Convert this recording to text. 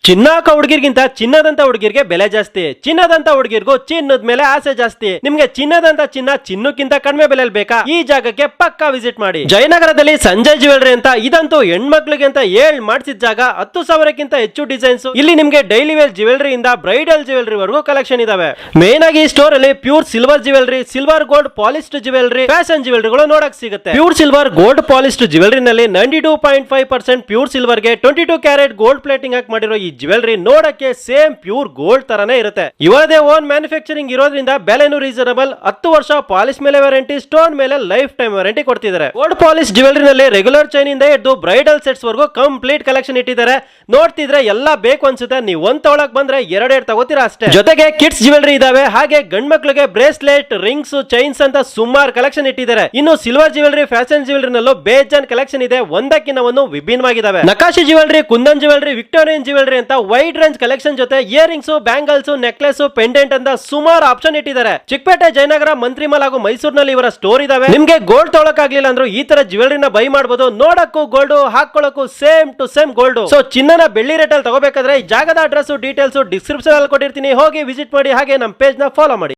ಚಿನ್ನ ಹಾಕೋ ಹುಡುಗಿರ್ಗಿಂತ ಚಿನ್ನದಂತ ಹುಡುಗಿರ್ಗೆ ಬೆಲೆ ಜಾಸ್ತಿ, ಚಿನ್ನದಂತ ಹುಡುಗಿರ್ಗೂ ಚಿನ್ನದ ಮೇಲೆ ಆಸೆ ಜಾಸ್ತಿ. ನಿಮ್ಗೆ ಚಿನ್ನದಂತ ಚಿನ್ನಕ್ಕಿಂತ ಕಡಿಮೆ ಬೆಲೆ ಬೇಕಾ? ಈ ಜಾಗಕ್ಕೆ ಪಕ್ಕಾ ವಿಸಿಟ್ ಮಾಡಿ. ಜಯನಗರದಲ್ಲಿ ಸಂಜಯ್ ಜ್ಯುವೆಲರಿ ಅಂತ, ಇದಂತೂ ಹೆಣ್ಮಕ್ಳಿಗೆ ಅಂತ ಮಾಡಿಸಿದ ಜಾಗ. 10,000ಕ್ಕಿಂತ ಹೆಚ್ಚು ಡಿಸೈನ್ಸ್. ಇಲ್ಲಿ ನಿಮ್ಗೆ ಡೈಲಿ ವೇರ್ ಜ್ಯುವೆಲರಿ ಇಂದ ಬ್ರೈಡಲ್ ಜ್ಯುವೆಲರಿ ವರೆಗೂ ಕಲೆಕ್ಷನ್ ಇದಾವೆ. ಮೇನ್ ಆಗಿ ಈ ಸ್ಟೋರ್ ಅಲ್ಲಿ pure silver jewellery, silver gold polished jewellery, fashion ಜ್ಯುವೆಲರಿಗಳು ನೋಡಕ್ ಸಿಗುತ್ತೆ. Pure silver gold polished jewellery ನಲ್ಲಿ 92.5% ಪ್ಯೂರ್ ಸಿಲ್ವರ್ ಗೆ 22 ಕ್ಯಾರೆಟ್ ಗೋಲ್ಡ್ ಪ್ಲೇಟಿಂಗ್ ಹಾಕಿ ಮಾಡಿರೋ ಈ ಜ್ಯುವೆಲರಿ ನೋಡಕ್ಕೆ ಸೇಮ್ ಪ್ಯೂರ್ ಗೋಲ್ಡ್ ತರಾನೇ ಇರುತ್ತೆ. ಇವರದೇ ಓನ್ ಮ್ಯಾನುಫ್ಯಾಕ್ಚರಿಂಗ್ ಇರೋದ್ರಿಂದ ಬೆಲೆನೂ ರೀಸನಬಲ್. 10 ವರ್ಷ ಪಾಲಿಶ್ ಮೇಲೆ ವಾರಂಟಿ, ಸ್ಟೋನ್ ಮೇಲೆ ಲೈಫ್ ಟೈಮ್ ವಾರಂಟಿ ಕೊಡ್ತಿದ್ದಾರೆ. ಗೋಲ್ಡ್ ಪಾಲಿಶ್ ಜ್ಯುವೆಲರಿ ನಲ್ಲಿ ರೆಗ್ಯುಲರ್ ಚೈನ್ ಇಂದ ಹಿಡಿದು ಬ್ರೈಡಲ್ ಸೆಟ್ಸ್ ವರೆಗೂ ಕಂಪ್ಲೀಟ್ ಕಲೆಕ್ಷನ್ ಇಟ್ಟಿದ್ದಾರೆ. ನೋಡ್ತಿದ್ರೆ ಎಲ್ಲ ಬೇಕು ಅನ್ಸುತ್ತೆ. ನೀವು ಒಂದ್ ತಗೊಳಕ್ ಬಂದ್ರೆ ಎರಡೆರಡು ತಗೋತೀರಾ ಅಷ್ಟೇ. ಜೊತೆಗೆ ಕಿಡ್ಸ್ ಜ್ಯುವೆಲರಿ ಇದಾವೆ. ಹಾಗೆ ಗಂಡ್ ಮಕ್ಳಿಗೆ ಬ್ರೇಸ್ಲೆಟ್, ರಿಂಗ್ಸ್, ಚೈನ್ಸ್ ಅಂತ ಸುಮಾರು ಕಲೆಕ್ಷನ್ ಇಟ್ಟಿದ್ದಾರೆ. ಇನ್ನು ಸಿಲ್ವರ್ ಜ್ಯುವೆಲರಿ, ಫ್ಯಾಷನ್ ಜ್ಯುವೆಲರಿ ನಲ್ಲೂ ಬೇಜಾನ್ ಕಲೆಕ್ಷನ್ ಇದೆ. ಒಂದಕ್ಕಿಂತ ಒಂದು ವಿಭಿನ್ನವಾಗಿದ್ದಾವೆ. Nakashi jewellery, kundan jewellery, Victorian jewellery ಅಂತ ವೈಡ್ ರೇಂಜ್ ಕಲೆಕ್ಷನ್ ಜೊತೆ ಇಯರಿಂಗ್ಸ್, ಬ್ಯಾಂಗಲ್ಸ್, ನೆಕ್ಲೆಸ್, ಪೆಂಡೆಂಟ್ ಅಂತ ಸುಮಾರು ಆಪ್ಷನ್ ಇಟ್ಟಿದ್ದಾರೆ. ಚಿಕ್ಕಪೇಟೆ, ಜಯನಗರ, ಮಂತ್ರಿಮಲ್ ಹಾಗೂ ಮೈಸೂರಿನಲ್ಲಿ ಇವರ ಸ್ಟೋರ್ ಇದಾವೆ. ನಿಮ್ಗೆ ಗೋಲ್ಡ್ ತೊಗೊಳಕ್ ಆಗ್ಲಿಲ್ಲ ಅಂದ್ರೂ ಈ ತರ ಜ್ಯುವೆಲರಿನ ಬೈ ಮಾಡಬಹುದು. ನೋಡಕ್ಕೂ ಗೋಲ್ಡ್, ಹಾಕೊಳ್ಳಕ್ಕೂ same to same gold. So ಚಿನ್ನನ ಬೆಳ್ಳಿ ರೇಟ್ ಅಲ್ಲಿ ತಗೋಬೇಕಾದ್ರೆ ಈ ಜಾಗದ ಅಡ್ರೆಸ್ ಡೀಟೇಲ್ಸ್ ಡಿಸ್ಕ್ರಿಪ್ಷನ್ ಅಲ್ಲಿ ಕೊಟ್ಟಿರ್ತೀನಿ. ಹೋಗಿ ವಿಸಿಟ್ ಮಾಡಿ. ಹಾಗೆ ನಮ್ಮ ಪೇಜ್ ನ ಫಾಲೋ ಮಾಡಿ.